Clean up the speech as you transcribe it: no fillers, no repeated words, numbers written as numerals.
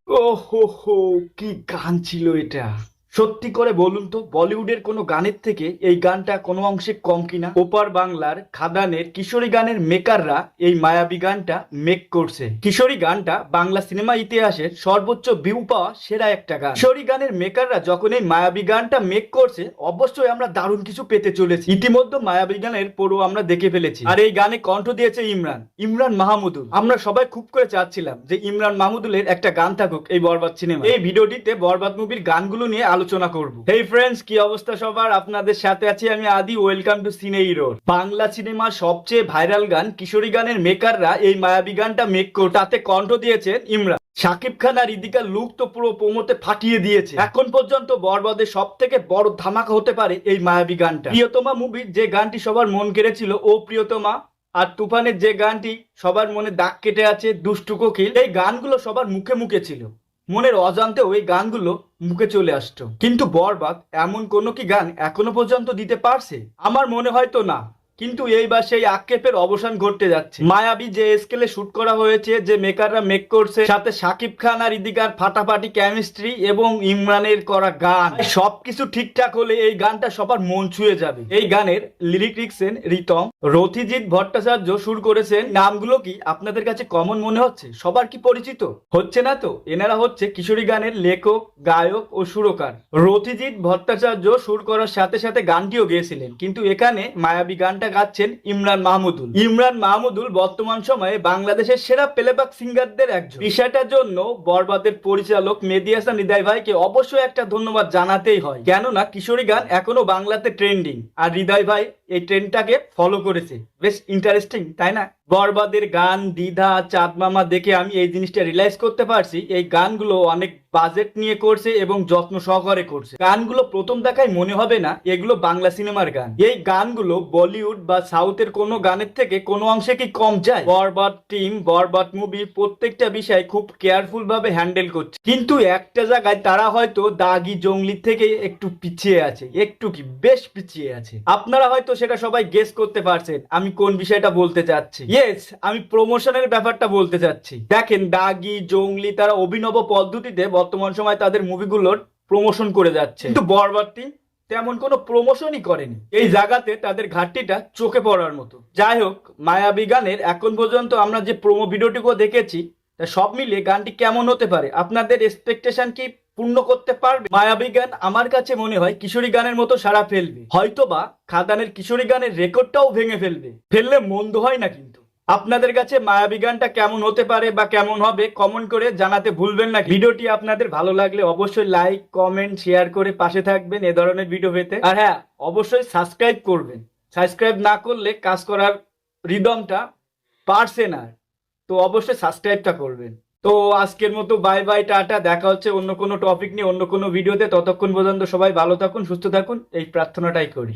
ও হো হো, কি গান ছিল এটা! সত্যি করে বলুন তো, বলিউডের কোনো গানের থেকে এই গানটা কোনো অংশে কম কিনা? ওপার বাংলার খাদানের কিশোরী গানের মেকাররা এই মায়াবী গানটা মেক করছে। কিশোরী গানটা বাংলা সিনেমা ইতিহাসের সর্বোচ্চ ভিউ পাওয়া সেরা একটা গান। কিশোরী গানের মেকাররা যখন এই মায়াবী গানটা মেক করছে, অবশ্যই আমরা দারুণ কিছু পেতে চলেছি। ইতিমধ্যে মায়াবী গানের পুরো আমরা দেখে ফেলেছি, আর এই গানে কণ্ঠ দিয়েছে ইমরান ইমরান মাহমুদুল। আমরা সবাই খুব করে চাচ্ছিলাম যে ইমরান মাহমুদুলের একটা গান থাকুক এই বরবাদ সিনেমা। এই ভিডিওটিতে বরবাদ মুভির গানগুলো নিয়ে আলোচনা করব। হেই ফ্রেন্ডস, কি অবস্থা সবার? আপনাদের সাথে আছি আমি আদি। ওয়েলকাম টু সিনে হিরোর। বাংলা সিনেমার সবচেয়ে ভাইরাল গান কিশোরী গানের মেকাররা এই মায়াবী গানটা মেক করে তাতে কণ্ঠ দিয়েছেন ইমরান। শাকিব খান আর ইদিকার লুক তো পুরো প্রমোতে ফাটিয়ে দিয়েছে। এখন পর্যন্ত বরবাদের সব থেকে বড় ধামাকা হতে পারে এই মায়াবী গানটা। প্রিয়তমা মুভির যে গানটি সবার মন কেড়েছিল, ও প্রিয়তমা, আর তুফানের যে গানটি সবার মনে দাগ কেটে আছে, দুষ্টু কোকিল, এই গানগুলো সবার মুখে মুখে ছিল। মনের অজান্তেও এই গানগুলো মুখে চলে আসতো। কিন্তু বরবাদ এমন কোনো কি গান এখনো পর্যন্ত দিতে পারছে? আমার মনে হয় তো না। কিন্তু এইবার সেই আক্ষেপের অবসান ঘটতে যাচ্ছে। মায়াবী যে স্কেলে শুট করা হয়েছে, যে মেকাররা মেক করছে, সাথে শাকিব খান আর ইদিকার ফাটাফাটি কেমিস্ট্রি এবং ইমরানের করা গান, সবকিছু ঠিকঠাক হলে এই গানটা সবার মন ছুঁয়ে যাবে। এই গানের লিরিক লিখছেন রিতম, রথিজিৎ ভট্টাচার্য সুর করেছেন। নামগুলো কি আপনাদের কাছে কমন মনে হচ্ছে? সবার কি পরিচিত হচ্ছে না তো? এনারা হচ্ছে কিশোরী গানের লেখক, গায়ক ও সুরকার। রথিজিৎ ভট্টাচার্য সুর করার সাথে সাথে গানটিও গেয়েছিলেন, কিন্তু এখানে মায়াবী গানটা গাচ্ছেন ইমরান মাহমুদুল। ইমরান মাহমুদুল বর্তমান সময়ে বাংলাদেশের সেরা প্লেব্যাক সিঙ্গারদের একজন। বিষয়টার জন্য বরবাদের পরিচালক মেহেদী হাসান হৃদয় ভাইকে অবশ্যই একটা ধন্যবাদ জানাতেই হয়, কেননা কিশোরী গান এখনো বাংলাতে ট্রেন্ডিং, আর হৃদয় ভাই এই ট্রেন্ডটাকে ফলো করেছে। বেশ ইন্টারেস্টিং, তাই না? বরবাদের গান দ্বিধা, চাঁদ মামা দেখে আমি এই জিনিসটা রিয়েলাইজ করতে পারছি, এই গানগুলো অনেক বাজেট নিয়ে করছে এবং যত্ন সহকারে করছে। গানগুলো প্রথম দেখায় মনে হবে না এগুলো বাংলা সিনেমার গান। এই গানগুলো বলিউড বা সাউথের কোনো গানের থেকে কোনো অংশে কি কম যায়? বরবাদ টিম, বরবাদ মুভি প্রত্যেকটা বিষয় খুব কেয়ারফুল ভাবে হ্যান্ডেল করছে, কিন্তু একটা জায়গায় তারা হয়তো দাগি জঙ্গলি থেকে একটু পিছিয়ে আছে। একটু কি, বেশ পিছিয়ে আছে। আপনারা হয়তো সেটা সবাই গেস করতে পারছেন আমি কোন বিষয়টা বলতে চাচ্ছি। ইয়েস, আমি প্রমোশনের ব্যাপারটা বলতে চাচ্ছি। দেখেন, দাগি জঙ্গলি তারা অভিনব পদ্ধতিতে বর্তমান সময় তাদের মুভিগুলোর প্রমোশন করে যাচ্ছে, কিন্তু বরবাদটি তেমন কোনো প্রমোশনই করেনি। এই জায়গাতে তাদের ঘাটতিটা চোখে পড়ার মতো। যাই হোক, মায়াবী গানের এখন পর্যন্ত আমরা যে প্রোমো ভিডিওটুকু দেখেছি, তা সব মিলিয়ে গানটি কেমন হতে পারে? আপনাদের এক্সপেকটেশন কি পূর্ণ করতে পারবে? মায়াবী গান আমার কাছে মনে হয় কিশোরী গানের মতো সারা ফেলবে, হয়তোবা খাদানের কিশোরী গানের রেকর্ডটাও ভেঙে ফেললে মন্দ হয় না। কিন্তু আপনাদের কাছে মায়াবী গানটা কেমন হতে পারে বা কেমন হবে, কমেন্ট করে জানাতে ভুলবেন না। ভিডিওটি আপনাদের ভালো লাগলে অবশ্যই লাইক, কমেন্ট, শেয়ার করে পাশে থাকবেন এ ধরনের ভিডিও পেতে। আর হ্যাঁ, অবশ্যই সাবস্ক্রাইব করবেন। সাবস্ক্রাইব না করলে কাজ করার রিদমটা পারছে না, তো অবশ্যই সাবস্ক্রাইবটা করবেন। তো আজকের মতো বাই বাই, টাটা। দেখা হচ্ছে অন্য কোনো টপিক নিয়ে অন্য কোনো ভিডিওতে। ততক্ষণ পর্যন্ত সবাই ভালো থাকুন, সুস্থ থাকুন, এই প্রার্থনাটাই করি।